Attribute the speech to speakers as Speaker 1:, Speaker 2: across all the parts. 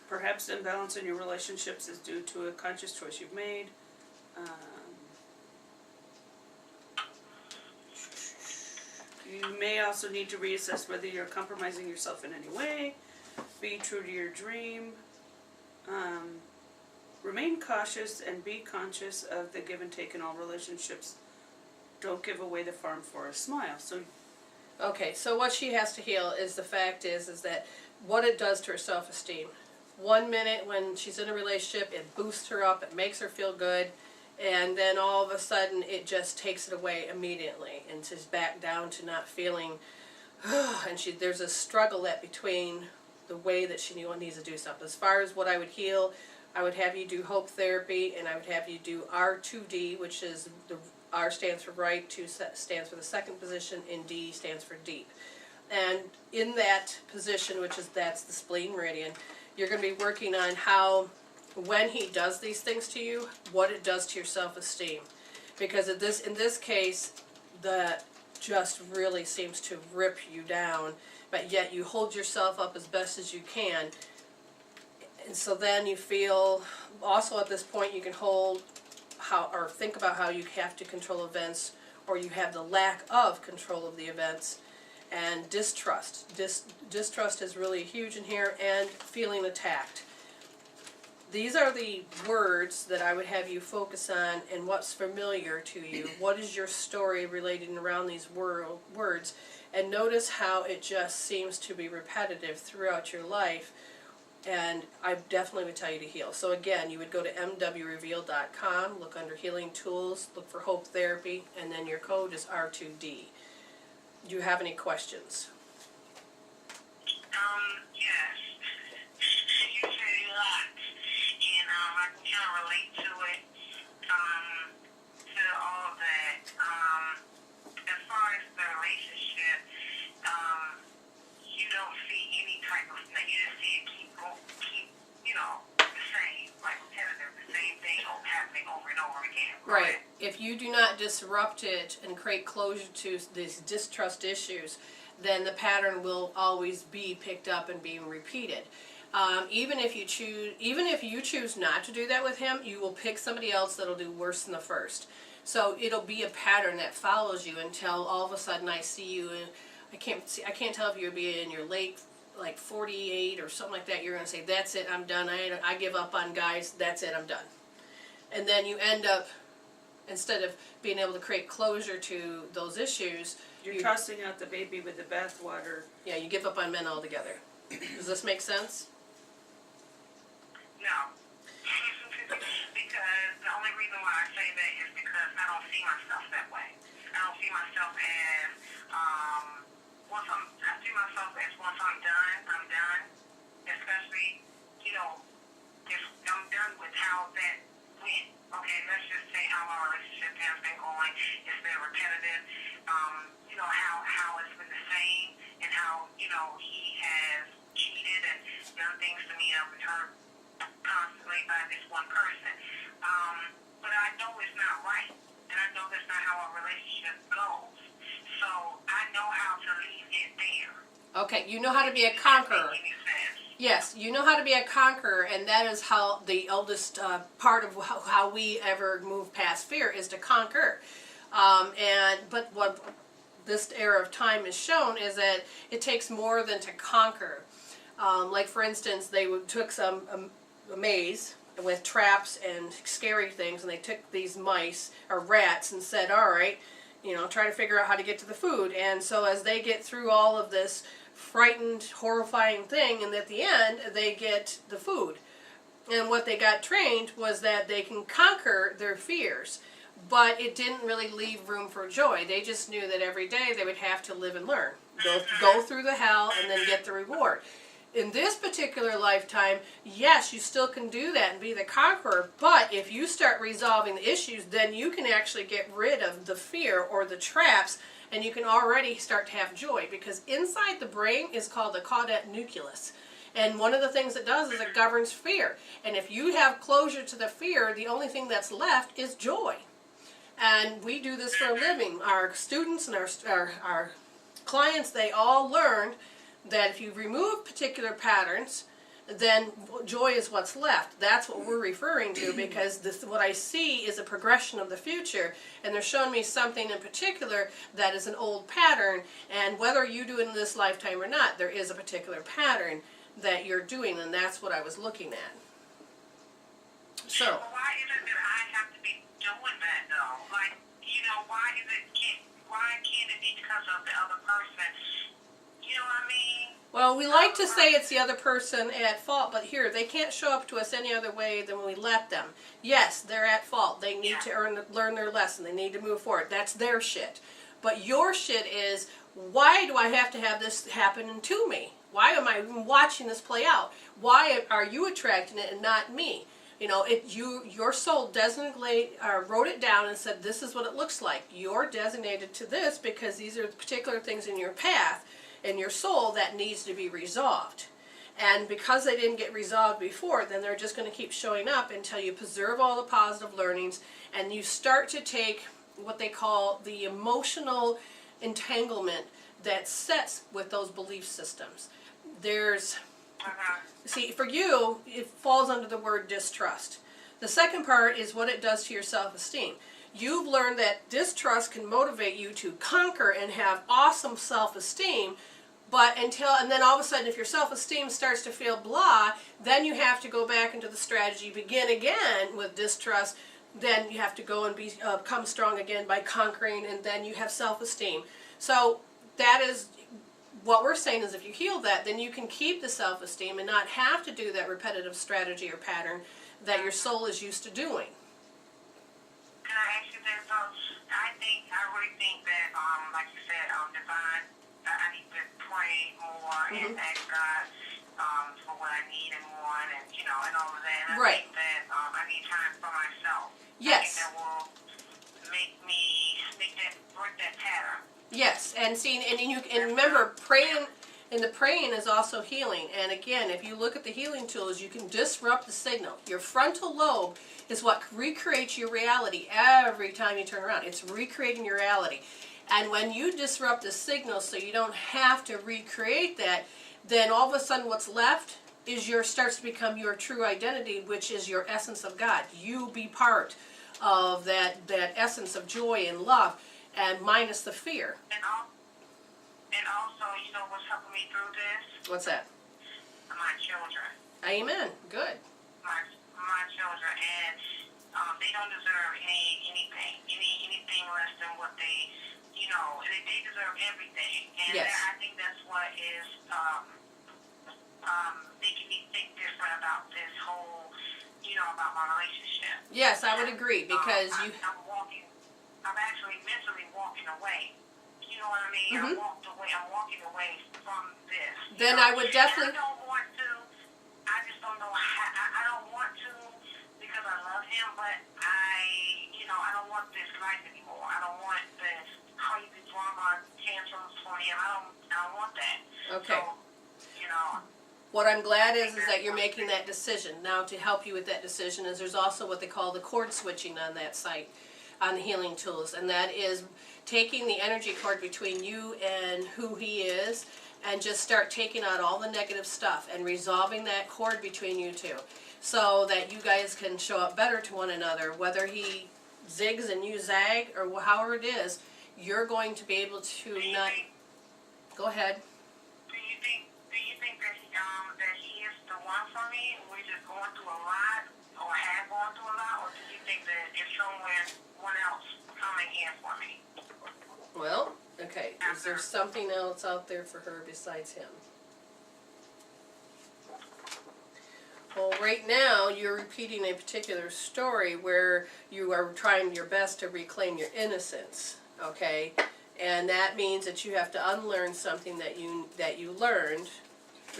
Speaker 1: Perhaps the imbalance in your relationships is due to a conscious choice you've made. You may also need to reassess whether you're compromising yourself in any way. Be true to your dream. Remain cautious and be conscious of the give and take in all relationships. Don't give away the farm for a smile. So,
Speaker 2: okay, so what she has to heal is the fact is that what it does to her self-esteem. 1 minute when she's in a relationship, it boosts her up, it makes her feel good, and then all of a sudden it just takes it away immediately, and she's back down to not feeling, and there's a struggle that between the way that she needs to do something. As far as what I would heal, I would have you do hope therapy, and I would have you do R2D, which is the R stands for right, 2 stands for the second position, and D stands for deep. And in that position, that's the spleen meridian, you're going to be working on how, when he does these things to you, what it does to your self-esteem. Because in this case, that just really seems to rip you down, but yet you hold yourself up as best as you can. And so then you feel, also at this point you can think about how you have to control events, or you have the lack of control of the events. And distrust. Distrust is really huge in here, and feeling attacked. These are the words that I would have you focus on, and what's familiar to you. What is your story relating around these words? And notice how it just seems to be repetitive throughout your life. And I definitely would tell you to heal. So again, you would go to mwreveal.com, look under Healing Tools, look for Hope Therapy, and then your code is R2D. Do you have any questions?
Speaker 3: Yes. You say a lot, and I can kind of relate to it, to all that. As far as the relationship, you don't see any type of, you just see it keep, the same, like repetitive, the same thing happening over and over again.
Speaker 2: Right. If you do not disrupt it and create closure to these distrust issues, then the pattern will always be picked up and being repeated. Even if you choose not to do that with him, you will pick somebody else that'll do worse than the first. So it'll be a pattern that follows you until all of a sudden I see you, and I can't tell if you'll be in your late, like 48 or something like that. You're going to say, that's it, I'm done. I give up on guys. That's it, I'm done. And then you end up, instead of being able to create closure to those issues,
Speaker 1: you're tossing out the baby with the bathwater.
Speaker 2: Yeah, you give up on men altogether. Does this make sense?
Speaker 3: No. Because the only reason why I say that is because I don't see myself that way. I don't see myself as, I see myself as once I'm done. Especially, if I'm done with how that went. Okay, let's just say how our relationship has been going. It's been repetitive. How it's been the same, and how, he has cheated and done things to me. I've been hurt constantly by this one person. But I know it's not right, and I know that's not how our relationship goes. So I know how to leave it there.
Speaker 2: Okay, you know how to be a conqueror. Yes, you know how to be a conqueror, and that is how the eldest part of how we ever move past fear is to conquer. But what this era of time has shown is that it takes more than to conquer. Like for instance, they took a maze with traps and scary things, and they took these mice or rats and said, all right, try to figure out how to get to the food. And so as they get through all of this frightened, horrifying thing, and at the end they get the food. And what they got trained was that they can conquer their fears, but it didn't really leave room for joy. They just knew that every day they would have to live and learn, go through the hell and then get the reward. In this particular lifetime, yes, you still can do that and be the conqueror, but if you start resolving the issues, then you can actually get rid of the fear or the traps, and you can already start to have joy, because inside the brain is called the caudate nucleus. And one of the things it does is it governs fear. And if you have closure to the fear, the only thing that's left is joy. And we do this for a living. Our students and our clients, they all learned that if you remove particular patterns, then joy is what's left. That's what we're referring to, because what I see is a progression of the future, and they're showing me something in particular that is an old pattern, and whether you do it in this lifetime or not, there is a particular pattern that you're doing, and that's what I was looking at. So,
Speaker 3: well, why is it that I have to be doing that though? Like, why can't it be because of the other person? You know what I mean?
Speaker 2: well, we like to say it's the other person at fault, but here, they can't show up to us any other way than we let them. Yes, they're at fault. They need to learn their lesson. They need to move forward. That's their shit. But your shit is, why do I have to have this happen to me? Why am I watching this play out? Why are you attracting it and not me? Your soul wrote it down and said, this is what it looks like. You're designated to this because these are particular things in your path, in your soul, that needs to be resolved. And because they didn't get resolved before, then they're just going to keep showing up until you preserve all the positive learnings and you start to take what they call the emotional entanglement that sets with those belief systems. See, for you, it falls under the word distrust. The second part is what it does to your self-esteem. You've learned that distrust can motivate you to conquer and have awesome self-esteem, and then all of a sudden, if your self-esteem starts to feel blah, then you have to go back into the strategy, begin again with distrust. Then you have to go and become strong again by conquering, and then you have self-esteem. So that is what we're saying, is if you heal that, then you can keep the self-esteem and not have to do that repetitive strategy or pattern that your soul is used to doing.
Speaker 3: Can I ask you this? So I really think that, like you said, divine, I need to pray more and ask God for what I need and want, and and all of that. And I think that I need time for myself.
Speaker 2: Yes.
Speaker 3: I think that will break that pattern.
Speaker 2: Yes, and remember, praying, and the praying is also healing. And again, if you look at the healing tools, you can disrupt the signal. Your frontal lobe is what recreates your reality every time you turn around. It's recreating your reality. And when you disrupt the signal so you don't have to recreate that, then all of a sudden what's left is starts to become your true identity, which is your essence of God. You be part of that essence of joy and love, and minus the fear.
Speaker 3: And also, what's helping me through this?
Speaker 2: What's that?
Speaker 3: My children.
Speaker 2: Amen. Good.
Speaker 3: My children, and they don't deserve anything less than what they, they deserve everything. And
Speaker 2: yes.
Speaker 3: I think that's what is making me think different about this whole, about my relationship.
Speaker 2: Yes, I would agree, because
Speaker 3: I'm actually mentally walking away. You know what I mean? I'm walking away from this.
Speaker 2: Then I would definitely.
Speaker 3: I don't want to. I just don't know how. I don't want to because I love him, but I don't want this life anymore. I don't want this crazy drama tantrums for him. I don't want that.
Speaker 2: Okay.
Speaker 3: So,
Speaker 2: what I'm glad is that you're making that decision. Now, to help you with that decision is there's also what they call the cord switching on that site, on the healing tools, and that is taking the energy cord between you and who he is, and just start taking out all the negative stuff and resolving that cord between you two, so that you guys can show up better to one another. Whether he zigs and you zag, or however it is, you're going to be able to not. Go ahead.
Speaker 3: Do you think that he is the one for me? We're just going through a lot, or have gone through a lot, or do you think that it's someone else coming in for me?
Speaker 2: Well, okay. Is there something else out there for her besides him? Well, right now you're repeating a particular story where you are trying your best to reclaim your innocence. Okay, and that means that you have to unlearn something that you learned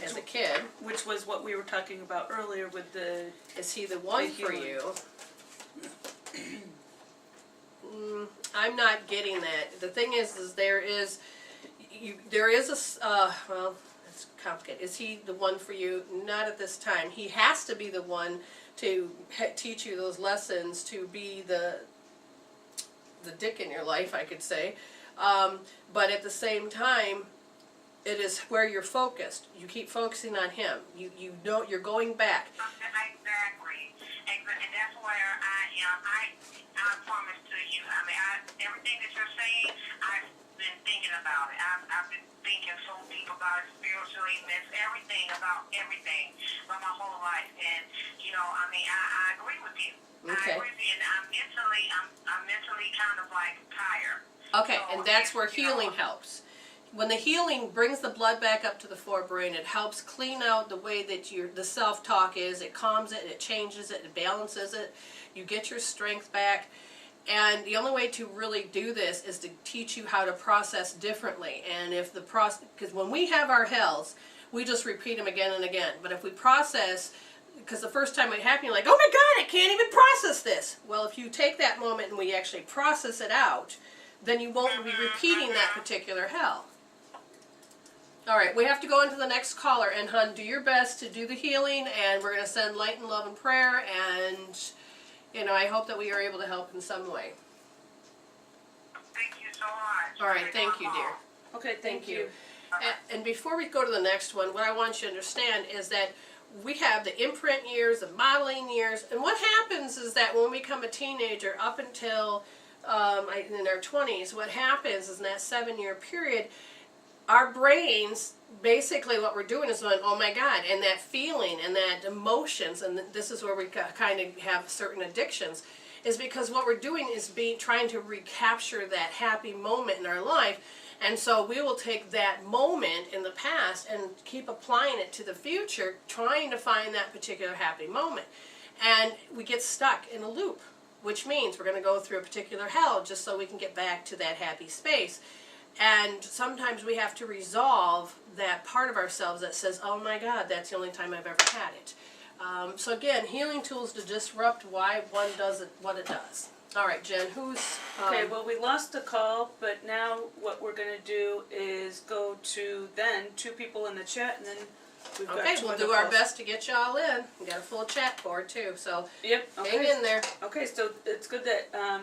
Speaker 2: as a kid.
Speaker 1: Which was what we were talking about earlier with the.
Speaker 2: Is he the one for you? I'm not getting that. The thing is there is a well, it's complicated. Is he the one for you? Not at this time. He has to be the one to teach you those lessons, to be the dick in your life, I could say. But at the same time, It is where you're focused. You keep focusing on him. You know you're going back.
Speaker 3: Exactly. And that's where I am. I promise to you. I mean, everything that you're saying, I've been thinking about it. I've been thinking so deep about it spiritually, everything about my whole life. And I mean, I agree with you.
Speaker 2: Okay.
Speaker 3: I agree with you. And I'm mentally kind of like tired.
Speaker 2: Okay, and that's where healing helps. When the healing brings the blood back up to the forebrain, it helps clean out the way that the self-talk is. It calms it, it changes it, it balances it. You get your strength back. And the only way to really do this is to teach you how to process differently. And if the because when we have our hells, we just repeat them again and again. But if we process, because the first time it happened, you're like, oh my God, I can't even process this. Well, if you take that moment and we actually process it out, then you won't be repeating that particular hell. All right, we have to go into the next caller, and hon, do your best to do the healing, and we're going to send light and love and prayer, and I hope that we are able to help in some way.
Speaker 3: Thank you so much.
Speaker 2: All right, thank you, dear.
Speaker 1: Okay, thank you.
Speaker 2: And before we go to the next one, what I want you to understand is that we have the imprint years, the modeling years, and what happens is that when we become a teenager up until in our 20s, what happens is in that 7-year period, our brains, basically what we're doing is going, oh my God, and that feeling and that emotions, and this is where we kind of have certain addictions, is because what we're doing is trying to recapture that happy moment in our life. And so we will take that moment in the past and keep applying it to the future, trying to find that particular happy moment. And we get stuck in a loop, which means we're going to go through a particular hell just so we can get back to that happy space. And sometimes we have to resolve that part of ourselves that says, oh my God, that's the only time I've ever had it. So again, healing tools to disrupt why one does it, what it does. All right, Jen, who's...
Speaker 1: Okay, well, we lost the call, but now what we're going to do is go to then 2 people in the chat, and then we've got 2
Speaker 2: Okay, we'll
Speaker 1: other
Speaker 2: do our
Speaker 1: calls.
Speaker 2: best to get y'all in. We got a full chat board too, so
Speaker 1: Yep, okay.
Speaker 2: hang in there.
Speaker 1: Okay, so it's good that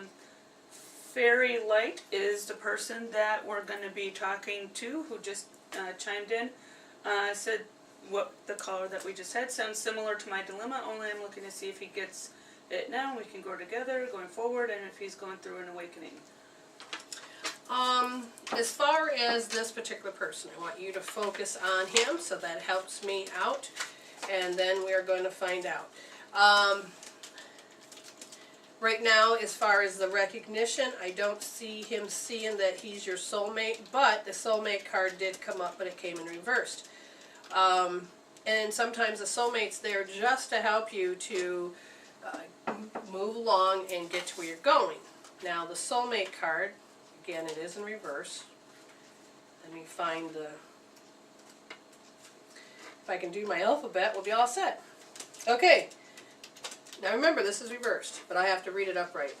Speaker 1: Fairy Light is the person that we're going to be talking to, who just chimed in. Said what the caller that we just had sounds similar to my dilemma, only I'm looking to see if he gets it now. We can go together going forward, and if he's going through an awakening.
Speaker 2: As far as this particular person, I want you to focus on him, so that helps me out, and then we are going to find out. Right now, as far as the recognition, I don't see him seeing that he's your soulmate, but the soulmate card did come up, but it came in reversed. And sometimes the soulmate's there just to help you to move along and get to where you're going. Now, the soulmate card, again, it is in reverse. Let me find the... If I can do my alphabet, we'll be all set. Okay. Now remember, this is reversed, but I have to read it upright.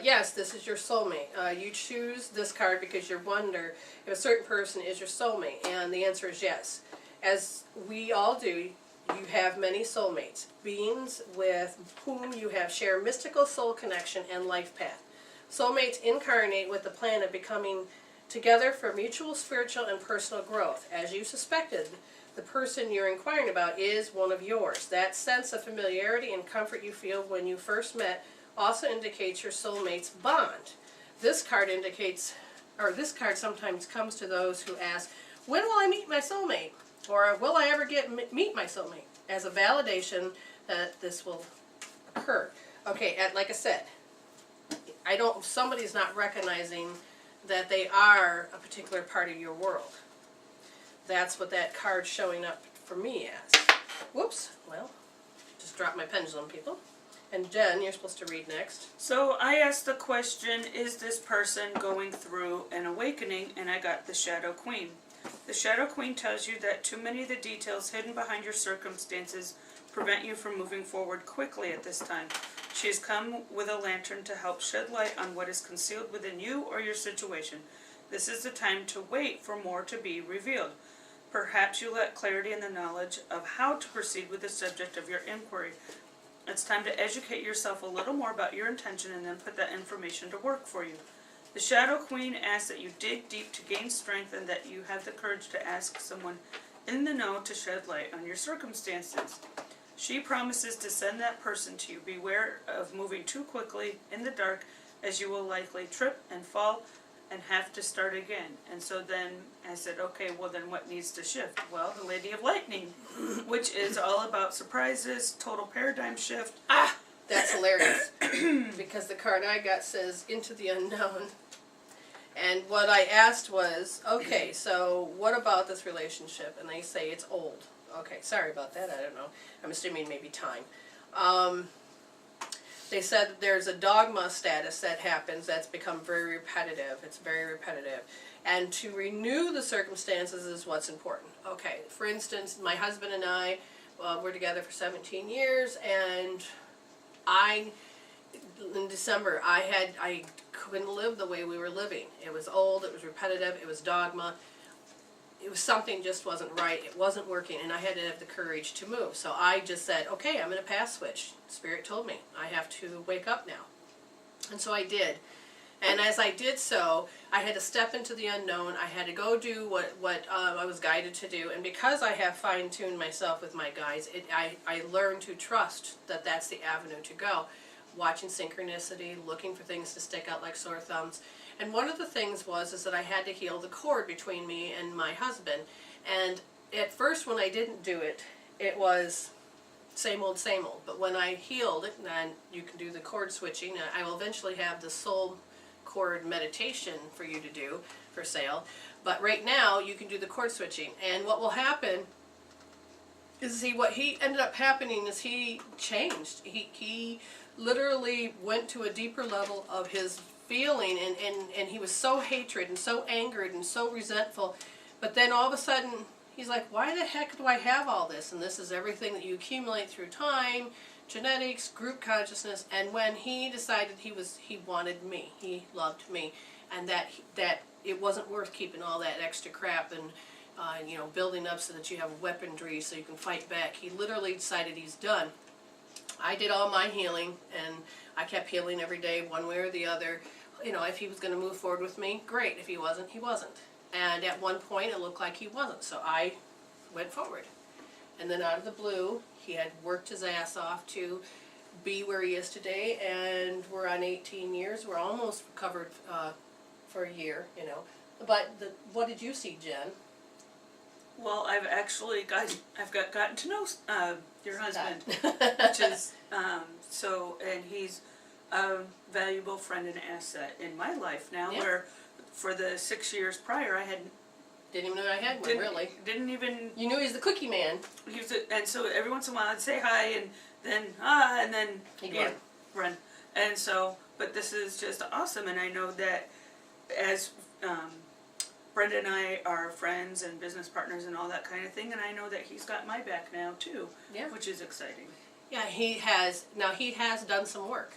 Speaker 2: Yes, this is your soulmate. You choose this card because you wonder if a certain person is your soulmate, and the answer is yes. As we all do, you have many soulmates, beings with whom you have shared mystical soul connection and life path. Soulmates incarnate with the plan of becoming together for mutual spiritual and personal growth. As you suspected, the person you're inquiring about is one of yours. That sense of familiarity and comfort you feel when you first met also indicates your soulmate's bond. This card indicates, or this card sometimes comes to those who ask, when will I meet my soulmate? Or will I ever meet my soulmate? As a validation that this will occur. Okay, like I said, somebody's not recognizing that they are a particular part of your world. That's what that card's showing up for me as. Whoops, well, just dropped my pendulum, people. And Jen, you're supposed to read next.
Speaker 1: So I asked the question, is this person going through an awakening? And I got the Shadow Queen. The Shadow Queen tells you that too many of the details hidden behind your circumstances prevent you from moving forward quickly at this time. She has come with a lantern to help shed light on what is concealed within you or your situation. This is the time to wait for more to be revealed. Perhaps you lack clarity in the knowledge of how to proceed with the subject of your inquiry. It's time to educate yourself a little more about your intention and then put that information to work for you. The Shadow Queen asks that you dig deep to gain strength and that you have the courage to ask someone in the know to shed light on your circumstances. She promises to send that person to you. Beware of moving too quickly in the dark, as you will likely trip and fall and have to start again. And so then I said, okay, well then what needs to shift? Well, the Lady of Lightning, which is all about surprises, total paradigm shift.
Speaker 2: Ah, that's hilarious. Because the card I got says into the unknown. And what I asked was, okay, so what about this relationship? And they say it's old. Okay, sorry about that, I don't know. I'm assuming maybe time. They said that there's a dogma status that happens that's become very repetitive. It's very repetitive. And to renew the circumstances is what's important. Okay, for instance, my husband and I were together for 17 years, and in December, I couldn't live the way we were living. It was old, it was repetitive, it was dogma. It was something just wasn't right, it wasn't working, and I had to have the courage to move. So I just said, okay, I'm going to pass switch. Spirit told me, I have to wake up now. And so I did. And as I did so, I had to step into the unknown. I had to go do what I was guided to do. And because I have fine-tuned myself with my guides, I learned to trust that that's the avenue to go. Watching synchronicity, looking for things to stick out like sore thumbs. And one of the things was that I had to heal the cord between me and my husband. And at first when I didn't do it, it was same old, same old. But when I healed it, and you can do the cord switching, I will eventually have the soul cord meditation for you to do for sale. But right now you can do the cord switching. And what will happen is what he ended up happening is he changed. He literally went to a deeper level of his feeling, and he was so hatred and so angered and so resentful. But then all of a sudden he's like, why the heck do I have all this? And this is everything that you accumulate through time, genetics, group consciousness. And when he decided he wanted me, he loved me, and that it wasn't worth keeping all that extra crap and building up so that you have weaponry so you can fight back. He literally decided he's done. I did all my healing, and I kept healing every day, one way or the other. If he was going to move forward with me, great. If he wasn't, he wasn't. And at one point, it looked like he wasn't, so I went forward. And then out of the blue, he had worked his ass off to be where he is today, and we're on 18 years. We're almost recovered for a year, But what did you see, Jen?
Speaker 1: Well, I've gotten to know your husband, which is and he's a valuable friend and asset in my life now.
Speaker 2: Yeah.
Speaker 1: Where for the 6 years prior, I
Speaker 2: didn't even know I had one. Really,
Speaker 1: didn't even.
Speaker 2: You knew he was the cookie man.
Speaker 1: And so every once in a while I'd say hi, and then
Speaker 2: He'd
Speaker 1: run. And so, but this is just awesome, and I know that as Brenda and I are friends and business partners and all that kind of thing, and I know that he's got my back now too, which is exciting.
Speaker 2: Yeah, he has done some work.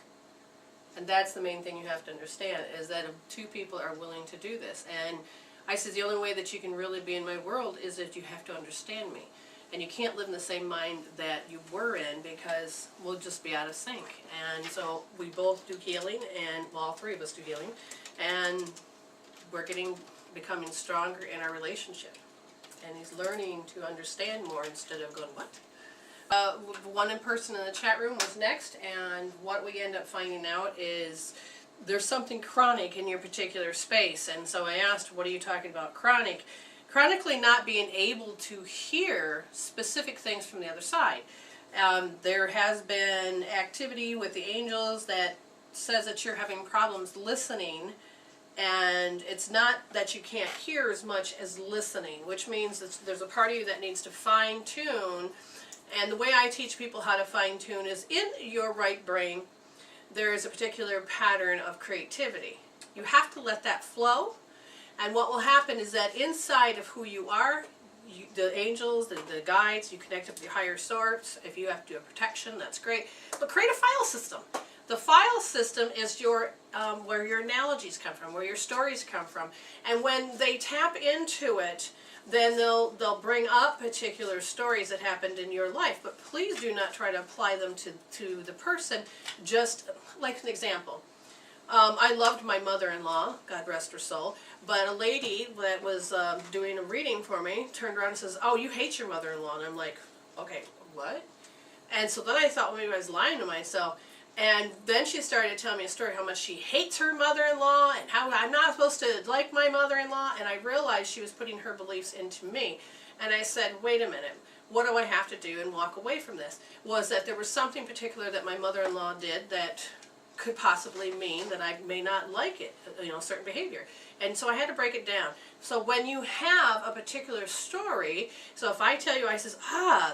Speaker 2: And that's the main thing you have to understand, is that if two people are willing to do this. And I said the only way that you can really be in my world is that you have to understand me. And you can't live in the same mind that you were in, because we'll just be out of sync. And so we both do healing, and all three of us do healing. And we're becoming stronger in our relationship. And he's learning to understand more instead of going, what? One in person in the chat room was next, and what we end up finding out is there's something chronic in your particular space. And so I asked, what are you talking about chronic? Chronically not being able to hear specific things from the other side. There has been activity with the angels that says that you're having problems listening, and it's not that you can't hear as much as listening, which means that there's a part of you that needs to fine-tune. And the way I teach people how to fine-tune is in your right brain, there is a particular pattern of creativity. You have to let that flow, and what will happen is that inside of who you are, the angels, the guides, you connect up with your higher source. If you have to do a protection, that's great. But create a file system. The file system is your where your analogies come from, where your stories come from. And when they tap into it, then they'll bring up particular stories that happened in your life. But please do not try to apply them to the person. Just like an example. I loved my mother-in-law, God rest her soul, but a lady that was doing a reading for me turned around and says, "Oh, you hate your mother-in-law." And I'm like, okay, what? And so then I thought maybe I was lying to myself. And then she started telling me a story how much she hates her mother-in-law and how I'm not supposed to like my mother-in-law. And I realized she was putting her beliefs into me. And I said, wait a minute, what do I have to do and walk away from this? Was that there was something particular that my mother-in-law did that could possibly mean that I may not like it, certain behavior. And so I had to break it down. So when you have a particular story, so if I tell you, I says,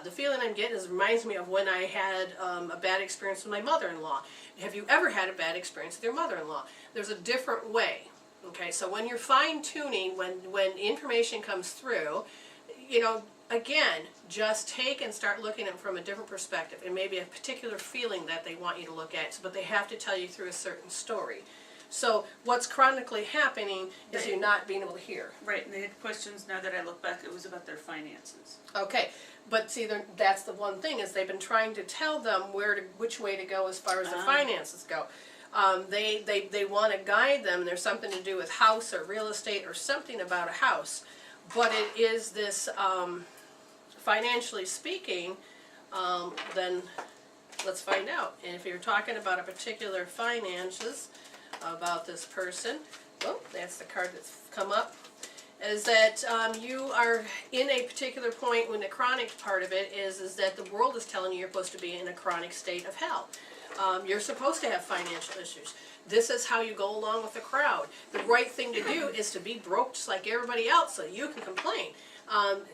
Speaker 2: the feeling I'm getting reminds me of when I had a bad experience with my mother-in-law. Have you ever had a bad experience with your mother-in-law? There's a different way. Okay, so when you're fine-tuning, when information comes through, again, just take and start looking at it from a different perspective, and maybe a particular feeling that they want you to look at, but they have to tell you through a certain story. So what's chronically happening is you're not being able to hear.
Speaker 1: Right, and they had questions, now that I look back, it was about their finances.
Speaker 2: Okay, but see, that's the one thing, is they've been trying to tell them which way to go as far as their finances go. They want to guide them. There's something to do with house or real estate or something about a house. But it is this, financially speaking, then let's find out. And if you're talking about a particular finances, about this person, oh, that's the card that's come up, is that you are in a particular point when the chronic part of it is that the world is telling you you're supposed to be in a chronic state of hell. You're supposed to have financial issues. This is how you go along with the crowd. The right thing to do is to be broke just like everybody else so you can complain.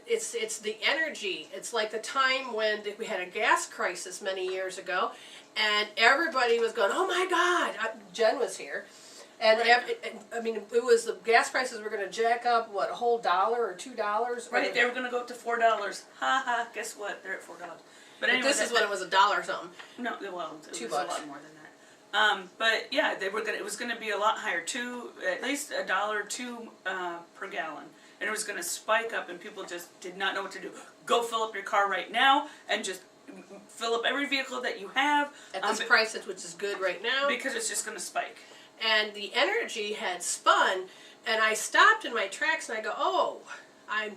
Speaker 2: It's the energy. It's like the time when we had a gas crisis many years ago, and everybody was going, "Oh my God!" Jen was here, and it was the gas prices were going to jack up a whole $1 or $2.
Speaker 1: Right, they were going to go up to $4. Ha ha! Guess what? They're at $4. But anyway,
Speaker 2: this is when it was $1 or something.
Speaker 1: No, well, it
Speaker 2: $2.
Speaker 1: was a lot more than that. But yeah, it was going to be a lot higher, at least $1 or $2 per gallon. And it was going to spike up, and people just did not know what to do. Go fill up your car right now, and just fill up every vehicle that you have.
Speaker 2: At this price, which is good right now.
Speaker 1: Because it's just going to spike.
Speaker 2: And the energy had spun, and I stopped in my tracks, and I go, oh, I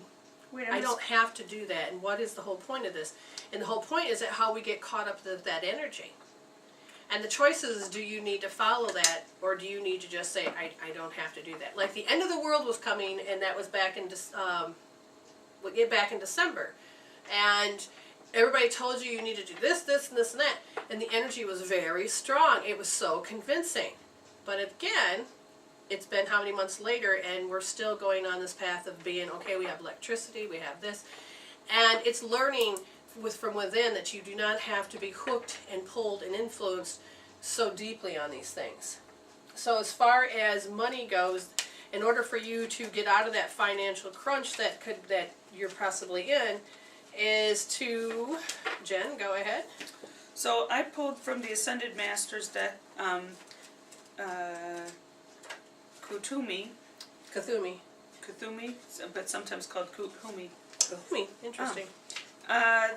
Speaker 2: don't have to do that. And what is the whole point of this? And the whole point is that how we get caught up with that energy. And the choice is, do you need to follow that, or do you need to just say, I don't have to do that? Like the end of the world was coming, and that was back in December. And everybody told you need to do this, this, and this, and that. And the energy was very strong. It was so convincing. But again, it's been how many months later, and we're still going on this path of being, okay, we have electricity, we have this. And it's learning from within that you do not have to be hooked and pulled and influenced so deeply on these things. So as far as money goes, in order for you to get out of that financial crunch that you're possibly in, is to, Jen, go ahead.
Speaker 1: So I pulled from the Ascended Masters deck, Kuthumi, but sometimes called Kuthumi.
Speaker 2: Kuthumi, interesting.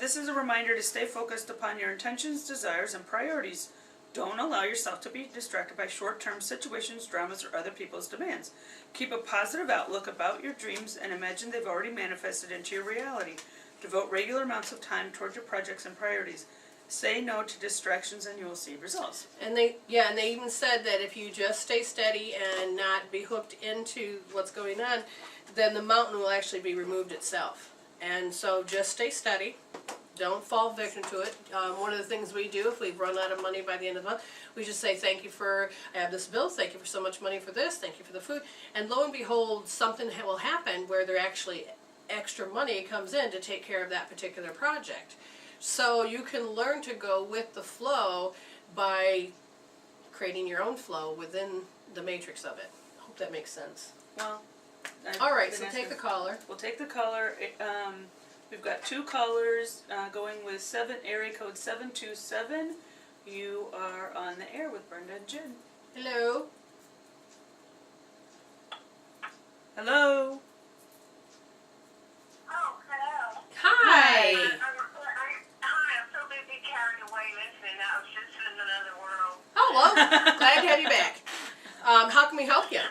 Speaker 1: This is a reminder to stay focused upon your intentions, desires, and priorities. Don't allow yourself to be distracted by short-term situations, dramas, or other people's demands. Keep a positive outlook about your dreams and imagine they've already manifested into your reality. Devote regular amounts of time towards your projects and priorities. Say no to distractions and you will see results.
Speaker 2: And they even said that if you just stay steady and not be hooked into what's going on, then the mountain will actually be removed itself. And so just stay steady. Don't fall victim to it. One of the things we do, if we've run out of money by the end of the month, we just say, thank you I have this bill, thank you for so much money for this, thank you for the food. And lo and behold, something will happen where there actually extra money comes in to take care of that particular project. So you can learn to go with the flow by creating your own flow within the matrix of it. I hope that makes sense.
Speaker 1: Well,
Speaker 2: all right, so take the caller.
Speaker 1: We'll take the caller. We've got 2 callers going with area code 727. You are on the air with Brenda and Jen.
Speaker 2: Hello.
Speaker 1: Hello.
Speaker 3: Oh, hello.
Speaker 2: Hi.
Speaker 3: Hi, I'm so busy carrying away listening. I was just in another world.
Speaker 2: Oh, well, glad to have you back. can we help you?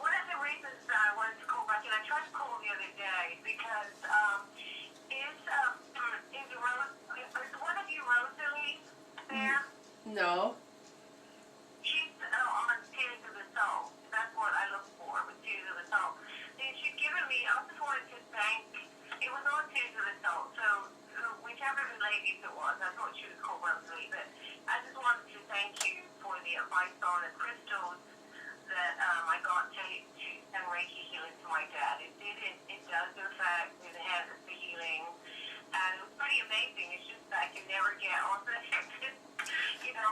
Speaker 3: One of the reasons that I wanted to call back, and I tried to call the other day because is one of you Rosalie there?
Speaker 2: No.
Speaker 3: She's on Tears of the Soul. That's what I look for with Tears of the Soul. And she's given me, I just wanted to thank, it was on Tears of the Soul, so whichever of the ladies it was, I thought she was called Rosalie, but I just wanted to thank you for the advice on the crystals that I got to send Reiki healing to my dad. It does in fact enhance the healing, and it was pretty amazing. It's just that I can never get on the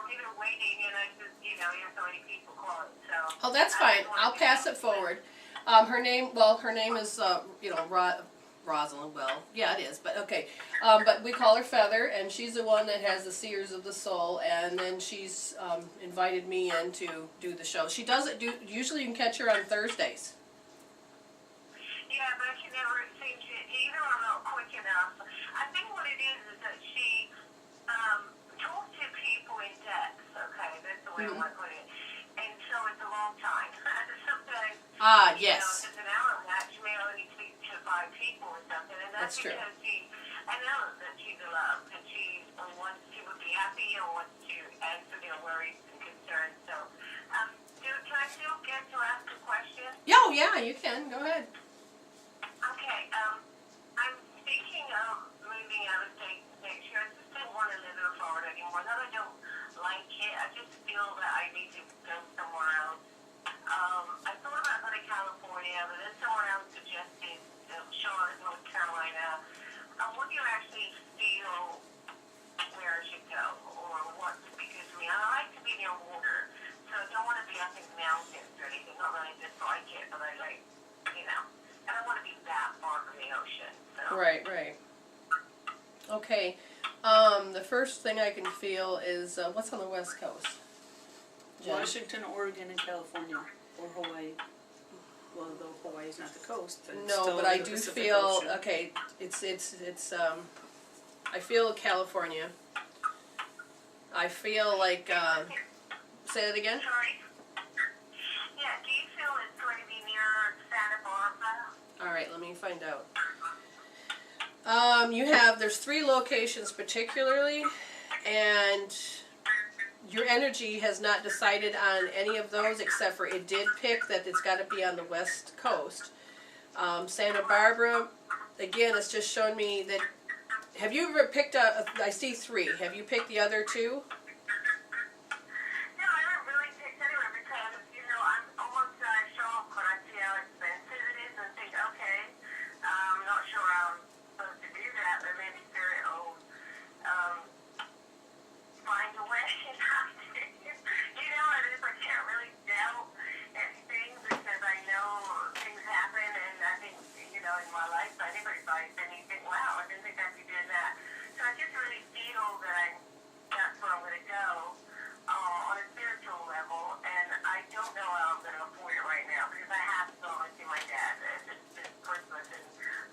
Speaker 3: we've been waiting, and I just, there's so many people calling, so.
Speaker 2: Oh, that's fine. I'll pass it forward. Her name is, Rosalind. Well, yeah, it is, but okay. But we call her Feather, and she's the one that has the Seers of the Soul, and then she's invited me in to do the show. She does it, usually you can catch her on Thursdays.
Speaker 3: Yeah, but she never seems to, I'm not quick enough. I think what it is that she talks to people in depth, okay, that's the way I want to put it. And so it's a long time. Sometimes,
Speaker 2: yes.
Speaker 3: there's an hour of that, she may only speak to 5 people or something, and that's
Speaker 2: true.
Speaker 3: because I know that she's in love, and she wants people to be happy and wants to answer their worries and concerns. So, can I still get to ask a question?
Speaker 2: Oh, yeah, you can. Go ahead.
Speaker 3: Okay, I'm thinking of moving out of state next year. I just don't want to live in Florida anymore. Not that I don't like it, I just feel that I need to go somewhere else. I thought about going to California, but then someone else suggested Charlotte, North Carolina. What do you actually feel where I should go, or what would be good for me? I like to be near water, so I don't want to be up in mountains or anything. Not that I dislike it, but I like, I don't want to be that far from the ocean. So.
Speaker 2: Right. Okay. The first thing I can feel is, what's on the West Coast? Jen?
Speaker 1: Washington, Oregon, and California, or Hawaii. Well, though Hawaii's not the coast, but it's
Speaker 2: No,
Speaker 1: still
Speaker 2: but
Speaker 1: in
Speaker 2: I
Speaker 1: the
Speaker 2: do
Speaker 1: Pacific
Speaker 2: feel,
Speaker 1: Ocean.
Speaker 2: okay, I feel California. I feel like, say that again?
Speaker 3: Sorry? Yeah, do you feel it's going to be near Santa Barbara?
Speaker 2: Alright, let me find out. There's 3 locations particularly, and your energy has not decided on any of those except for it did pick that it's got to be on the West Coast. Santa Barbara, again, it's just shown me that, have you ever picked I see 3, have you picked the other 2?
Speaker 3: No, I haven't really picked anywhere because, I'm almost shocked when I see how expensive it is and think, okay, I'm not sure I'm supposed to do that, but maybe Spirit will find a way not to. And it's like, I can't really doubt anything because I know things happen, and I think, in my life, I never advised anything. Wow, I didn't think I'd be doing that. So I just really feel that that's where I'm going to go on a spiritual level, and I don't know how I'm going to afford it right now because I have to go and see my dad this Christmas, and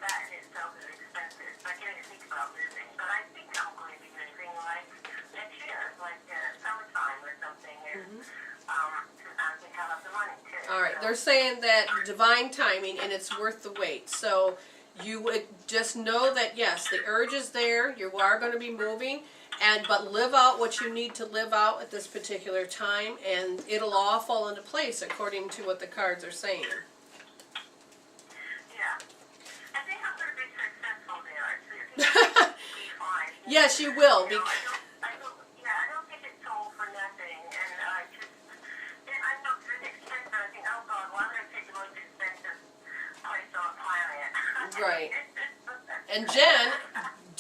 Speaker 3: that in itself is expensive. So I can't even think about moving. But I think I'm going to be moving like next year, like summertime or something, and I can have up the money too.
Speaker 2: Alright, they're saying that divine timing and it's worth the wait. So you would just know that yes, the urge is there, you are going to be moving, but live out what you need to live out at this particular time, and it'll all fall into place according to what the cards are saying.
Speaker 3: Yeah. I think I'm going to be successful there. I think I'm going to be fine.
Speaker 2: Yes, you will.
Speaker 3: I don't think it's all for nothing, and I know it's expensive. I think, oh God, why would I pick the most expensive place on the planet?
Speaker 2: Right. And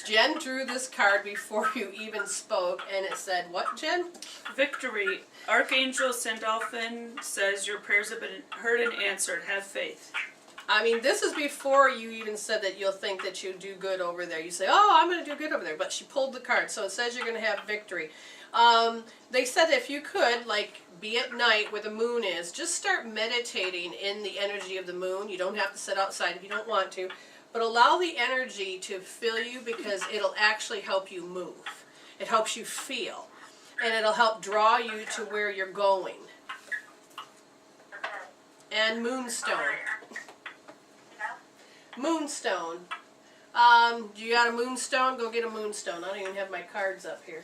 Speaker 2: Jen drew this card before you even spoke, and it said, what, Jen?
Speaker 1: Victory. Archangel Sandalphon says your prayers have been heard and answered. Have faith.
Speaker 2: I mean, this is before you even said that you'll think that you do good over there. You say, oh, I'm going to do good over there. But she pulled the card, so it says you're going to have victory. They said if you could, like, be at night where the moon is, just start meditating in the energy of the moon. You don't have to sit outside if you don't want to. But allow the energy to fill you because it'll actually help you move. It helps you feel. And it'll help draw you to where you're going. And Moonstone.
Speaker 3: Yeah.
Speaker 2: Moonstone. You got a Moonstone? Go get a Moonstone. I don't even have my cards up here.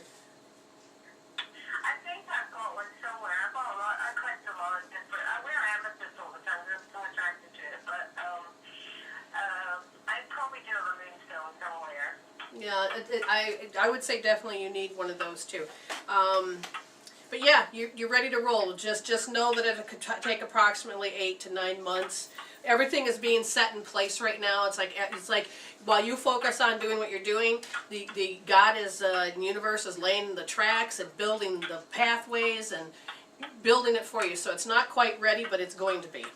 Speaker 3: I think I've got one somewhere. I bought a lot. I collect a lot of different. I wear amethyst all the time. I'm so attracted to it. But I probably do have a moonstone somewhere.
Speaker 2: Yeah, I would say definitely you need one of those too. But yeah, you're ready to roll. Just know that it could take approximately 8 to 9 months. Everything is being set in place right now. It's like while you focus on doing what you're doing, the God is the universe is laying the tracks and building the pathways and building it for you. So it's not quite ready, but it's going to be.
Speaker 3: Yeah,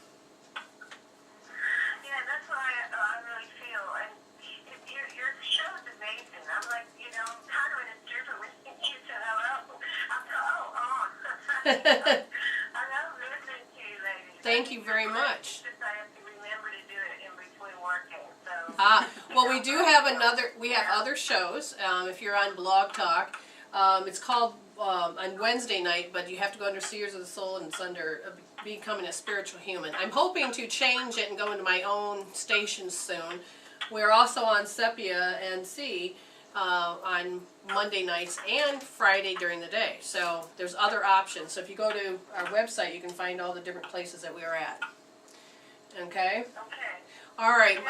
Speaker 3: that's what I really feel. And your show is amazing. I'm like, kind of in a different way. You said hello. I'm I love listening to you, ladies.
Speaker 2: Thank you very much.
Speaker 3: I have to remember to do it in between working. So.
Speaker 2: Well, we do have we have other shows. If you're on Blog Talk, it's called on Wednesday night, but you have to go under Seers of the Soul, and it's under Becoming a Spiritual Human. I'm hoping to change it and go into my own station soon. We're also on Sepia and C on Monday nights and Friday during the day. So there's other options. So if you go to our website, you can find all the different places that we are at. Okay?
Speaker 3: Okay.
Speaker 2: All right.
Speaker 3: Look,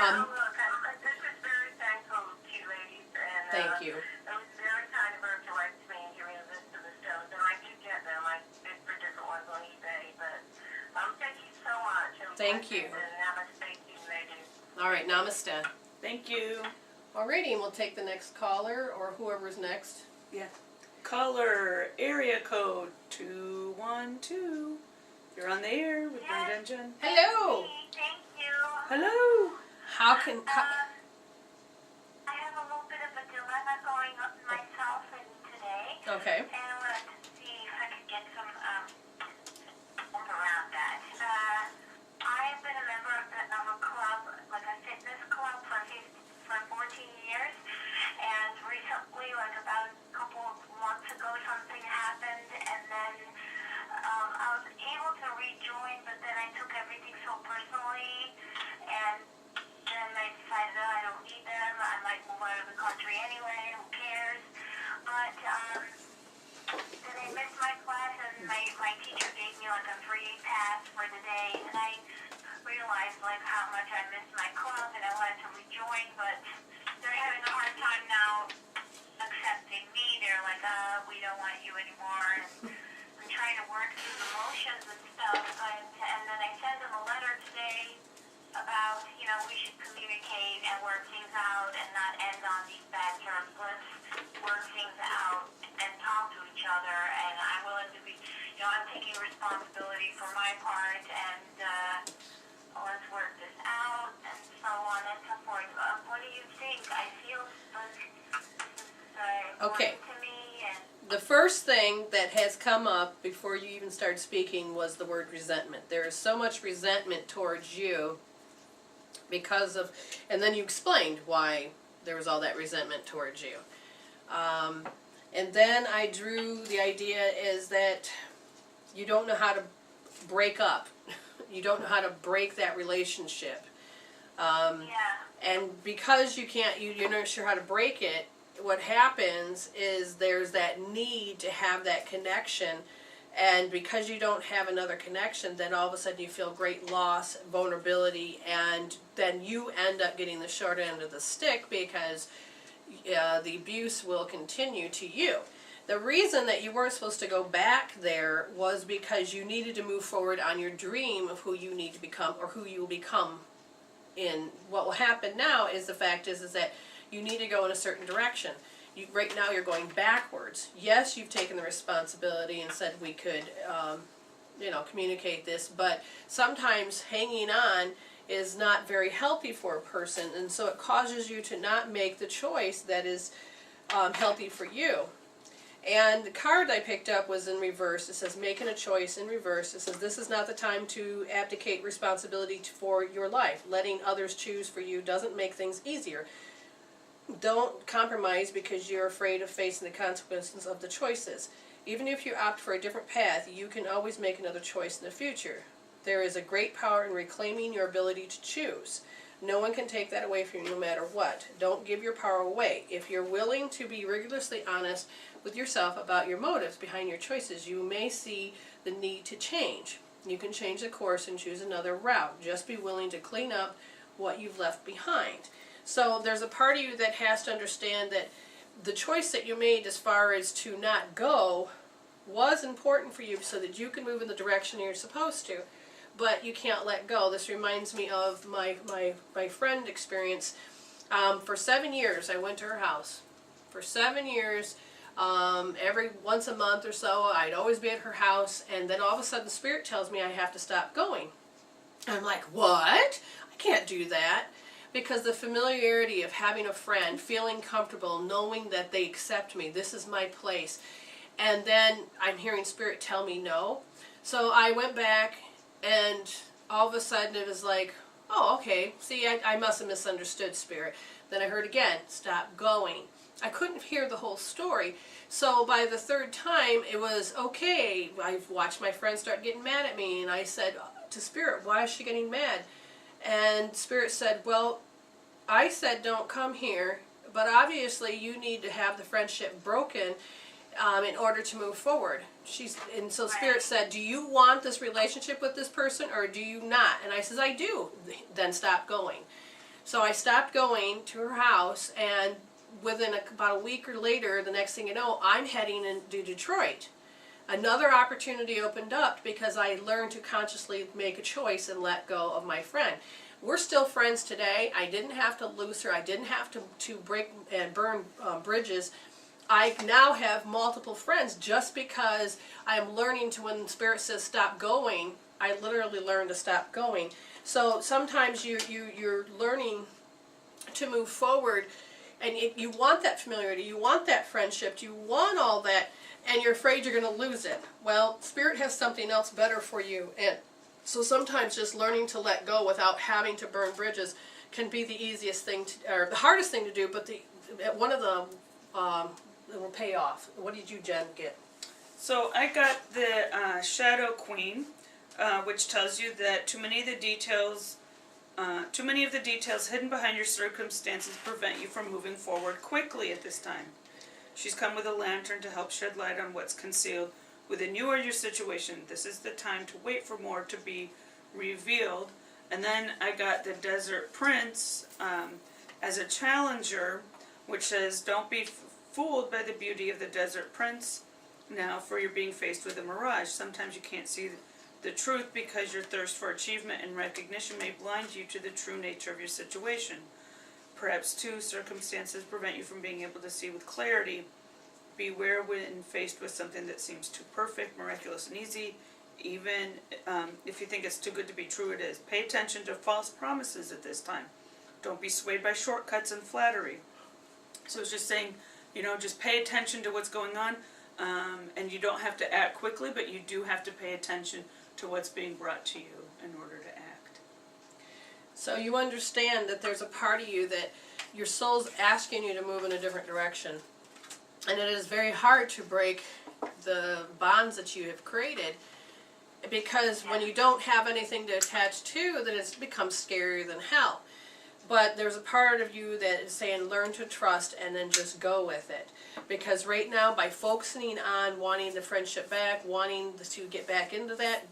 Speaker 3: this is very thankful to you, ladies. And,
Speaker 2: Thank you.
Speaker 3: It was very kind of her to write to me and give me a list of the stones. And I do get them. I bid for different ones on eBay. But thank you so much.
Speaker 2: Thank you.
Speaker 3: And namaste to you, ladies.
Speaker 2: All right. Namaste.
Speaker 1: Thank you.
Speaker 2: Alrighty, and we'll take the next caller or whoever's next.
Speaker 1: Yeah. Caller, area code 212. You're on the air with Brenda and Jen.
Speaker 2: Hello.
Speaker 3: Thank you.
Speaker 1: Hello.
Speaker 2: How can?
Speaker 3: I have a little bit of a dilemma going up myself today.
Speaker 2: Okay.
Speaker 3: And I wanted to see if I could get some around that. I've been a member of a club, like a fitness club, for 14 years. And recently, like about a couple of months ago, something happened, and then I was able to rejoin, but then I took everything so personally, and then I decided that I don't need them. I might move out of the country anyway. Who cares? But then I missed my class, and my teacher gave me like a free pass for the day, and I realized like how much I missed my club, and I wanted to rejoin, but they're having a hard time now accepting me. They're like, we don't want you anymore. And I'm trying to work through the motions and stuff, and then I sent them a letter today about, we should communicate and work things out and not end on these bad terms. Let's work things out and talk to each other, and I'm willing to be, I'm taking responsibility for my part, and let's work this out, and so on and so forth. What do you think? I feel this is
Speaker 2: Okay.
Speaker 3: important to me, and
Speaker 2: The first thing that has come up before you even started speaking was the word resentment. There is so much resentment towards you because of, and then you explained why there was all that resentment towards you. And then I drew the idea is that you don't know how to break up. You don't know how to break that relationship.
Speaker 3: yeah.
Speaker 2: And because you're not sure how to break it, what happens is there's that need to have that connection, and because you don't have another connection, then all of a sudden you feel great loss, vulnerability, and then you end up getting the short end of the stick because the abuse will continue to you. The reason that you weren't supposed to go back there was because you needed to move forward on your dream of who you need to become or who you will become. In what will happen now is the fact is that you need to go in a certain direction. Right now you're going backwards. Yes, you've taken the responsibility and said we could, communicate this, but sometimes hanging on is not very healthy for a person, and so it causes you to not make the choice that is healthy for you. And the card I picked up was in reverse. It says making a choice in reverse. It says this is not the time to abdicate responsibility for your life. Letting others choose for you doesn't make things easier. Don't compromise because you're afraid of facing the consequences of the choices. Even if you opt for a different path, you can always make another choice in the future. There is a great power in reclaiming your ability to choose. No one can take that away from you no matter what. Don't give your power away. If you're willing to be rigorously honest with yourself about your motives behind your choices, you may see the need to change. You can change the course and choose another route. Just be willing to clean up what you've left behind. So there's a part of you that has to understand that the choice that you made as far as to not go was important for you so that you can move in the direction you're supposed to, but you can't let go. This reminds me of my friend experience. For 7 years I went to her house. For 7 years, every once a month or so, I'd always be at her house, and then all of a sudden Spirit tells me I have to stop going. I'm like, what? I can't do that. Because the familiarity of having a friend, feeling comfortable, knowing that they accept me, this is my place. And then I'm hearing Spirit tell me no. So I went back, and all of a sudden it was like, oh, okay, see, I must have misunderstood Spirit. Then I heard again, stop going. I couldn't hear the whole story. So by the third time, it was, okay, I've watched my friends start getting mad at me, and I said to Spirit, why is she getting mad? And Spirit said, well, I said don't come here, but obviously you need to have the friendship broken in order to move forward. And so Spirit said, do you want this relationship with this person or do you not? And I says, I do. Then stop going. So I stopped going to her house, and within about a week or later, the next thing you know, I'm heading into Detroit. Another opportunity opened up because I learned to consciously make a choice and let go of my friend. We're still friends today. I didn't have to lose her. I didn't have to break and burn bridges. I now have multiple friends just because I am learning to, when Spirit says stop going, I literally learn to stop going. So sometimes you're learning to move forward, and you want that familiarity, you want that friendship, you want all that, and you're afraid you're going to lose it. Well, Spirit has something else better for you, and so sometimes just learning to let go without having to burn bridges can be the easiest thing, or the hardest thing to do, but one of the that will pay off. What did you, Jen, get?
Speaker 1: So I got the Shadow Queen, which tells you that too many of the details hidden behind your circumstances prevent you from moving forward quickly at this time. She's come with a lantern to help shed light on what's concealed within you or your situation. This is the time to wait for more to be revealed. And then I got the Desert Prince as a challenger, which says, don't be fooled by the beauty of the Desert Prince now, for you're being faced with a mirage. Sometimes you can't see the truth because your thirst for achievement and recognition may blind you to the true nature of your situation. Perhaps, too, circumstances prevent you from being able to see with clarity. Beware when faced with something that seems too perfect, miraculous, and easy. Even if you think it's too good to be true, it is. Pay attention to false promises at this time. Don't be swayed by shortcuts and flattery. So it's just saying, just pay attention to what's going on, and you don't have to act quickly, but you do have to pay attention to what's being brought to you in order to act.
Speaker 2: So you understand that there's a part of you that your soul's asking you to move in a different direction. And it is very hard to break the bonds that you have created, because when you don't have anything to attach to, then it becomes scarier than hell. But there's a part of you that is saying learn to trust and then just go with it. Because right now, by focusing on wanting the friendship back, wanting to get back into that,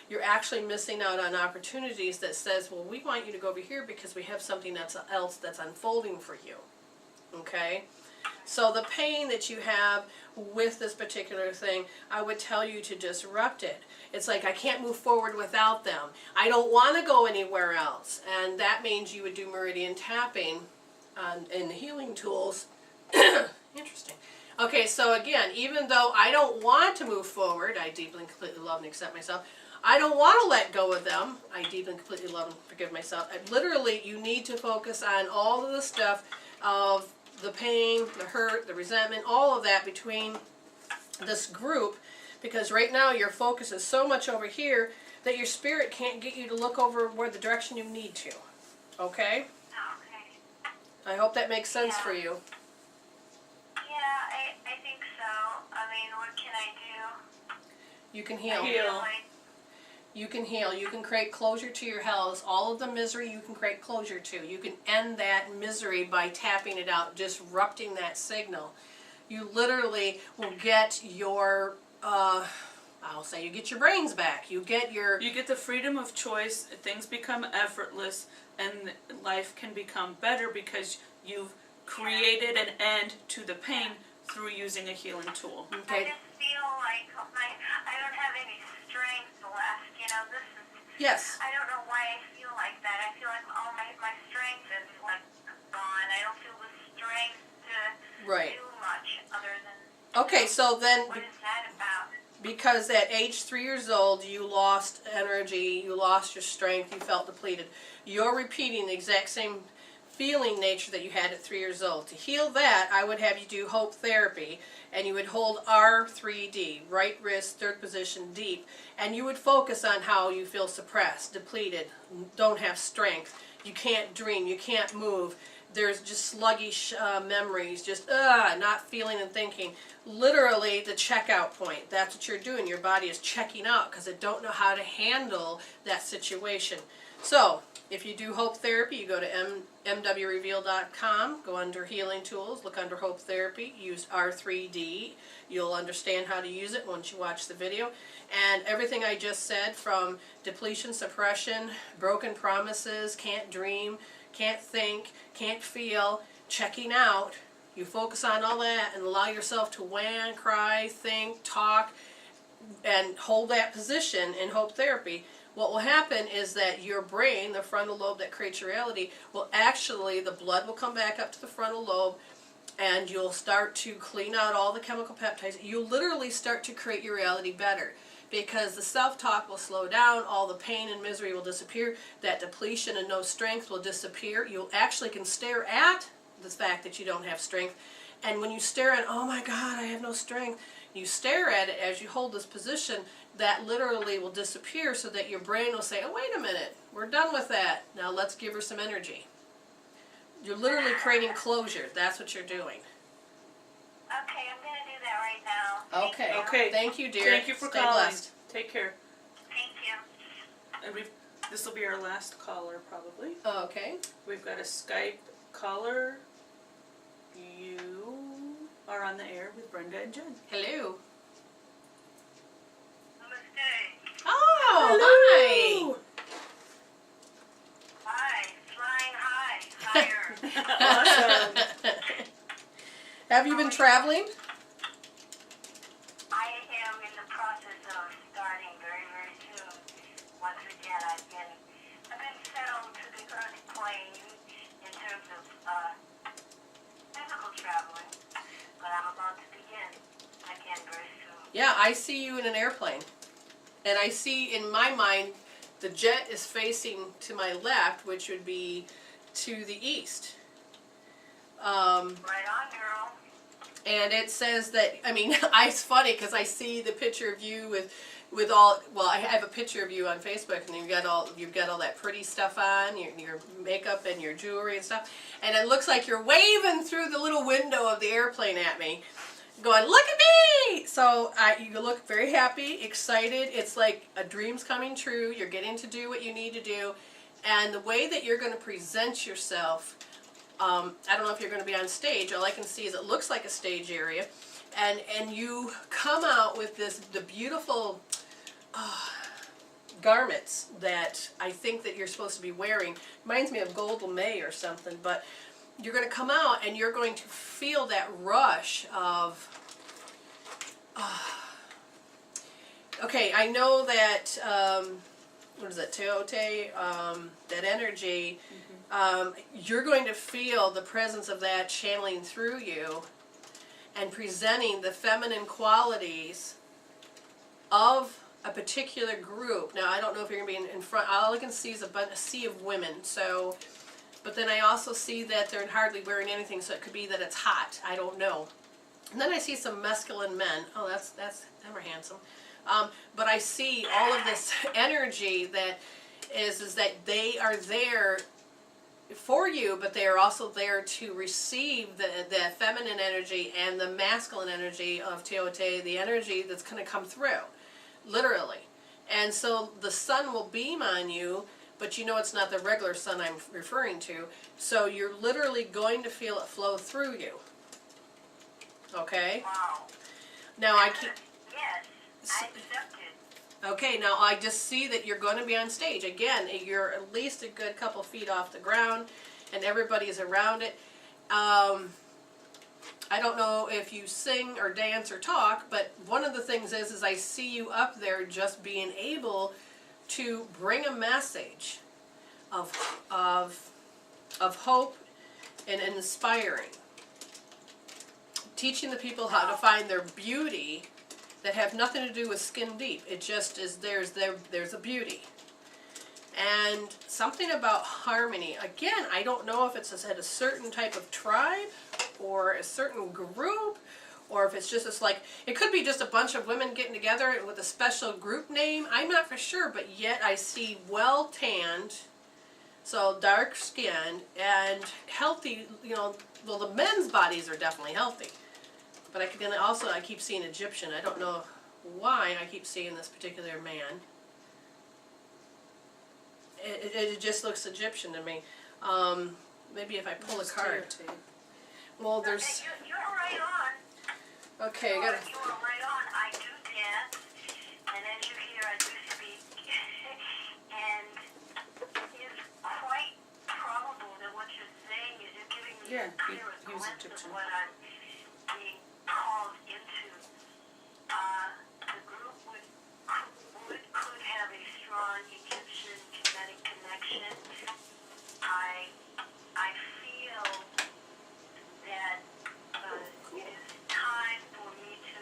Speaker 2: you're actually missing out on opportunities that says, well, we want you to go over here because we have something else that's unfolding for you. Okay? So the pain that you have with this particular thing, I would tell you to disrupt it. It's like, I can't move forward without them. I don't want to go anywhere else. And that means you would do meridian tapping in the healing tools. Interesting. Okay, so again, even though I don't want to move forward, I deeply and completely love and accept myself. I don't want to let go of them. I deeply and completely love and forgive myself. Literally, you need to focus on all of the stuff of the pain, the hurt, the resentment, all of that between this group, because right now your focus is so much over here that your spirit can't get you to look over where the direction you need to. Okay?
Speaker 3: Okay.
Speaker 2: I hope that makes sense for you.
Speaker 3: Yeah, I think so. I mean, what can I do?
Speaker 2: You can heal.
Speaker 1: Heal.
Speaker 2: You can heal. You can create closure to your house. All of the misery you can create closure to. You can end that misery by tapping it out, disrupting that signal. You literally will get your, I'll say you get your brains back. You get
Speaker 1: the freedom of choice, things become effortless, and life can become better because you've created an end to the pain through using a healing tool.
Speaker 2: Okay.
Speaker 3: I just feel like I don't have any strength left. You know, this is.
Speaker 2: Yes.
Speaker 3: I don't know why I feel like that. I feel like all my strength is like gone. I don't feel the strength to do much other than.
Speaker 2: Okay, so then.
Speaker 3: What is that about?
Speaker 2: Because at age 3 years old, you lost energy, you lost your strength, you felt depleted. You're repeating the exact same feeling nature that you had at 3 years old. To heal that, I would have you do hope therapy, and you would hold R3D, right wrist, third position, deep, and you would focus on how you feel suppressed, depleted, don't have strength, you can't dream, you can't move. There's just sluggish memories, just not feeling and thinking. Literally the checkout point. That's what you're doing. Your body is checking out because it don't know how to handle that situation. So, if you do Hope Therapy, you go to mwreveal.com, go under Healing Tools, look under Hope Therapy, use R3D. You'll understand how to use it once you watch the video. And everything I just said, from depletion, suppression, broken promises, can't dream, can't think, can't feel, checking out, you focus on all that and allow yourself to whine, cry, think, talk, and hold that position in Hope Therapy. What will happen is that your brain, the frontal lobe that creates your reality, will actually, the blood will come back up to the frontal lobe, and you'll start to clean out all the chemical peptides. You'll literally start to create your reality better, because the self-talk will slow down, all the pain and misery will disappear, that depletion and no strength will disappear. You actually can stare at the fact that you don't have strength, and when you stare at, oh my God, I have no strength, you stare at it as you hold this position, that literally will disappear, so that your brain will say, oh wait a minute, we're done with that, now let's give her some energy. You're literally creating closure. That's what you're doing.
Speaker 3: Okay, I'm going to do that right now.
Speaker 2: Okay.
Speaker 1: Okay.
Speaker 2: Thank you, dear.
Speaker 1: Thank you for
Speaker 2: Stay
Speaker 1: calling.
Speaker 2: blessed.
Speaker 1: Take care.
Speaker 3: Thank you.
Speaker 1: And this will be our last caller, probably.
Speaker 2: Okay.
Speaker 1: We've got a Skype caller. You are on the air with Brenda and Jen.
Speaker 2: Hello.
Speaker 3: Namaste.
Speaker 2: Oh,
Speaker 1: Hello.
Speaker 3: Hi. Flying high. Higher.
Speaker 1: Awesome.
Speaker 2: Have you been traveling?
Speaker 3: I am in the process of starting very, very soon. Once again, I've been settled to the earth plane in terms of physical traveling, but I'm about to begin again very soon.
Speaker 2: Yeah, I see you in an airplane. And I see, in my mind, the jet is facing to my left, which would be to the east.
Speaker 3: Right on, girl.
Speaker 2: And it says that, I mean, it's funny because I see the picture of you with all, well, I have a picture of you on Facebook, and you've got all that pretty stuff on, your makeup and your jewelry and stuff, and it looks like you're waving through the little window of the airplane at me, going, look at me! So you look very happy, excited. It's like a dream's coming true. You're getting to do what you need to do, and the way that you're going to present yourself, I don't know if you're going to be on stage. All I can see is it looks like a stage area, and you come out with the beautiful garments that I think that you're supposed to be wearing. Reminds me of Gold LeMay or something, but you're going to come out and you're going to feel that rush of okay, I know that what is it, Teote, that energy, you're going to feel the presence of that channeling through you and presenting the feminine qualities of a particular group. Now, I don't know if you're going to be in front. All I can see is a sea of women. So, but then I also see that they're hardly wearing anything, so it could be that it's hot. I don't know. And then I see some masculine men. Oh, that's them are handsome. But I see all of this energy that is that they are there for you, but they are also there to receive the feminine energy and the masculine energy of Teote, the energy that's going to come through, literally. And so the sun will beam on you, but you know it's not the regular sun I'm referring to. So you're literally going to feel it flow through you. Okay?
Speaker 3: Wow.
Speaker 2: Now I keep...
Speaker 3: Yes, I accept it.
Speaker 2: Okay, now I just see that you're going to be on stage. Again, you're at least a good couple feet off the ground, and everybody is around it. I don't know if you sing or dance or talk, but one of the things is I see you up there just being able to bring a message of hope and inspiring. Teaching the people how to find their beauty that have nothing to do with skin deep. It just is there's a beauty. And something about harmony. Again, I don't know if it's at a certain type of tribe or a certain group, or if it's just like, it could be just a bunch of women getting together with a special group name. I'm not for sure, but yet I see well tanned, so dark skinned and healthy, you know, well the men's bodies are definitely healthy. But I keep seeing Egyptian. I don't know why I keep seeing this particular man. It just looks Egyptian to me. Maybe if I pull a card. Well, there's...
Speaker 3: You're right on.
Speaker 2: Okay,
Speaker 3: You are right on. I do dance, and as you hear, I do speak. And it's quite probable that what you're saying is you're giving me a clearer glimpse of what I'm being called into. The group could have a strong Egyptian genetic connection. I feel that it is time for me to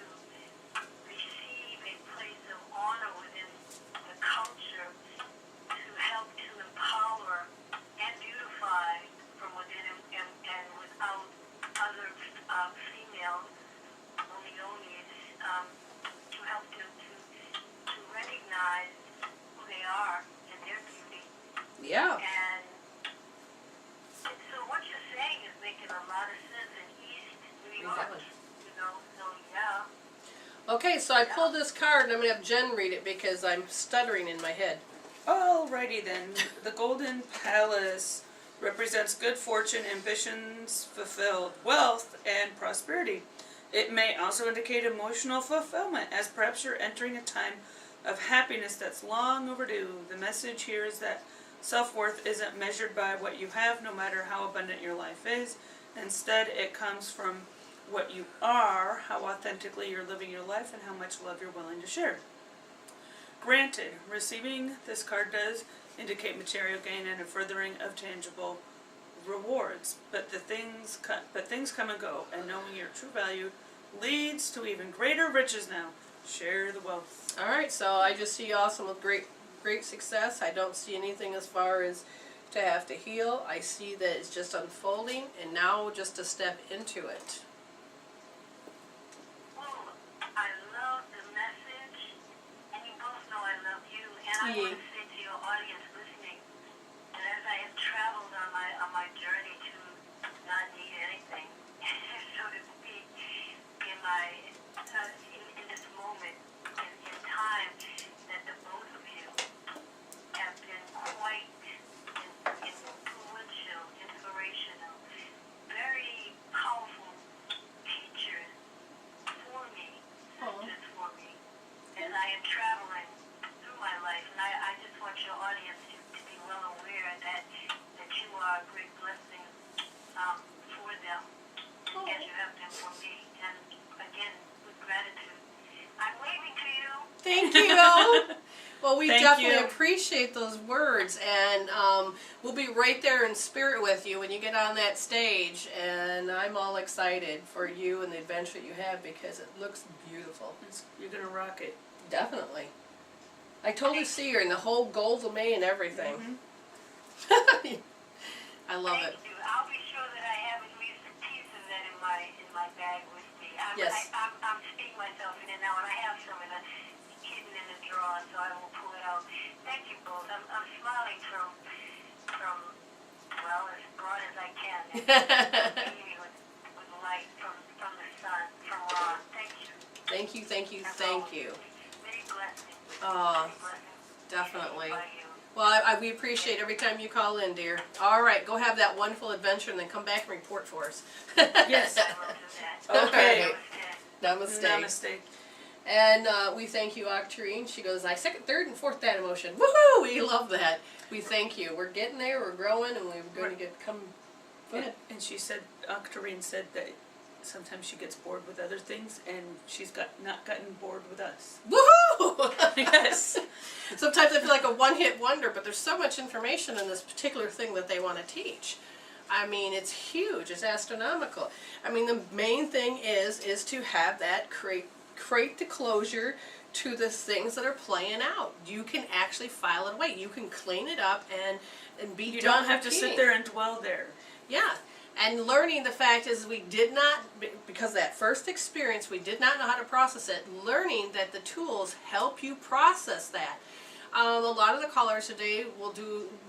Speaker 3: receive a place of honor within the culture to help to empower and beautify from within and without other females, to help to recognize who they are and their beauty.
Speaker 2: Yeah.
Speaker 3: And so what you're saying is making a lot of sense in East New York.
Speaker 2: Exactly.
Speaker 3: You know, so yeah.
Speaker 2: Okay, so I pulled this card and I'm going to have Jen read it because I'm stuttering in my head.
Speaker 1: Alrighty then. The Golden Palace represents good fortune, ambitions fulfilled, wealth, and prosperity. It may also indicate emotional fulfillment, as perhaps you're entering a time of happiness that's long overdue. The message here is that self-worth isn't measured by what you have, no matter how abundant your life is. Instead, it comes from what you are, how authentically you're living your life, and how much love you're willing to share. Granted, receiving this card does indicate material gain and a furthering of tangible rewards, but things come and go, and knowing your true value leads to even greater riches now. Share the wealth.
Speaker 2: Alright, so I just see awesome with great success. I don't see anything as far as to have to heal. I see that it's just unfolding, and now just to step into it.
Speaker 3: Well, I love the message, and you both know I love you. And I want to say to your audience listening, that as I have traveled on my journey to not need anything, so to speak, in this moment in time, that the both of you have been quite influential, inspirational, very powerful teachers for me, sisters for me, as I am traveling through my life. And I just want your audience to be well aware that you are a great blessing for them, as you have been for me. And again, with gratitude, I'm waving to you.
Speaker 2: Thank you! Well, we
Speaker 1: Thank
Speaker 2: definitely
Speaker 1: you.
Speaker 2: appreciate those words, and we'll be right there in spirit with you when you get on that stage, and I'm all excited for you and the adventure you have because it looks beautiful.
Speaker 1: You're going to rock it.
Speaker 2: Definitely. I totally see her in the whole gold lame and everything.
Speaker 1: Mm-hmm.
Speaker 2: I love it.
Speaker 3: Thank you. I'll be sure that I have at least a piece of that in my bag with me.
Speaker 2: Yes.
Speaker 3: I'm sticking myself in it now, and I have some in hidden in the drawer, so I will pull it out. Thank you both. I'm smiling from well, as broad as I can. And beaming with light from the sun, from Ron. Thank you.
Speaker 2: Thank you, thank you, thank you.
Speaker 3: Many blessings.
Speaker 2: Definitely.
Speaker 3: By you.
Speaker 2: Well, we appreciate every time you call in, dear. All right, go have that wonderful adventure and then come back and report for us.
Speaker 1: Yes.
Speaker 3: I will do that.
Speaker 1: Okay.
Speaker 2: Namaste.
Speaker 1: Namaste.
Speaker 2: And we thank you, Octarine. She goes, I second, third, and fourth that emotion. Woohoo! We love that. We thank you. We're getting there, we're growing, and we're going to come. Go ahead.
Speaker 1: And she said, Octarine said that sometimes she gets bored with other things, and she's not gotten bored with us.
Speaker 2: Woohoo!
Speaker 1: Yes.
Speaker 2: Sometimes I feel like a one-hit wonder, but there's so much information in this particular thing that they want to teach. I mean, it's huge. It's astronomical. I mean, the main thing is to have that create the closure to the things that are playing out. You can actually file it away. You can clean it up and be
Speaker 1: You
Speaker 2: done
Speaker 1: don't have to
Speaker 2: repeating.
Speaker 1: sit there and dwell there.
Speaker 2: Yeah. And learning, the fact is we did not, because of that first experience, we did not know how to process it. Learning that the tools help you process that. A lot of the callers today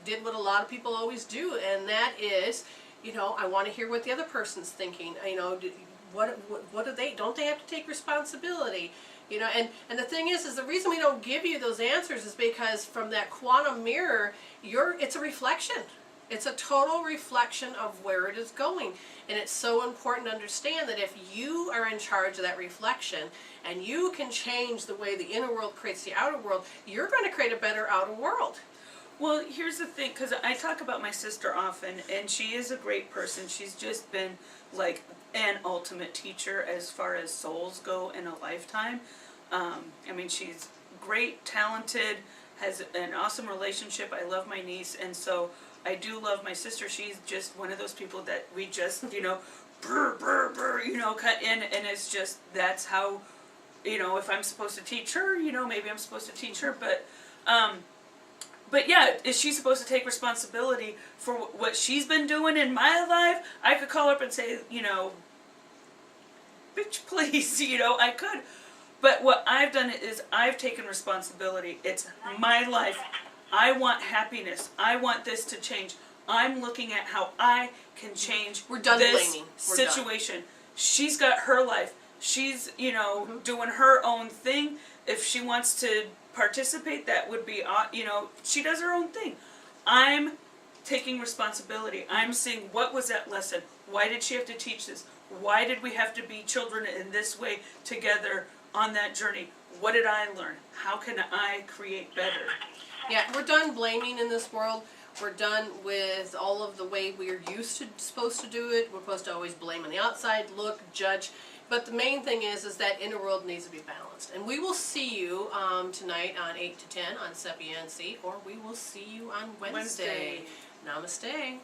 Speaker 2: did what a lot of people always do, and that is, I want to hear what the other person's thinking. What do they, don't they have to take responsibility? And the thing is the reason we don't give you those answers is because from that quantum mirror, it's a reflection. It's a total reflection of where it is going. And it's so important to understand that if you are in charge of that reflection and you can change the way the inner world creates the outer world, you're going to create a better outer world.
Speaker 1: Well, here's the thing, because I talk about my sister often, and she is a great person. She's just been like an ultimate teacher as far as souls go in a lifetime. I mean, she's great, talented, has an awesome relationship. I love my niece, and so I do love my sister. She's just one of those people that we just, brr, brr, brr, cut in, and it's just, that's how, if I'm supposed to teach her, maybe I'm supposed to teach her, but yeah, is she supposed to take responsibility for what she's been doing in my life? I could call her up and say, bitch, please, I could. But what I've done is I've taken responsibility. It's my life. I want happiness. I want this to change. I'm looking at how I can change
Speaker 2: We're done
Speaker 1: this
Speaker 2: blaming. We're
Speaker 1: situation. Done. She's got her life. She's, doing her own thing. If she wants to participate, that would be, she does her own thing. I'm taking responsibility. I'm seeing, what was that lesson? Why did she have to teach this? Why did we have to be children in this way together on that journey? What did I learn? How can I create better?
Speaker 2: Yeah, we're done blaming in this world. We're done with all of the way we're supposed to do it. We're supposed to always blame on the outside, look, judge. But the main thing is that inner world needs to be balanced. And we will see you tonight on 8 to 10 on Sepiancy, or we will see you on Wednesday. Namaste.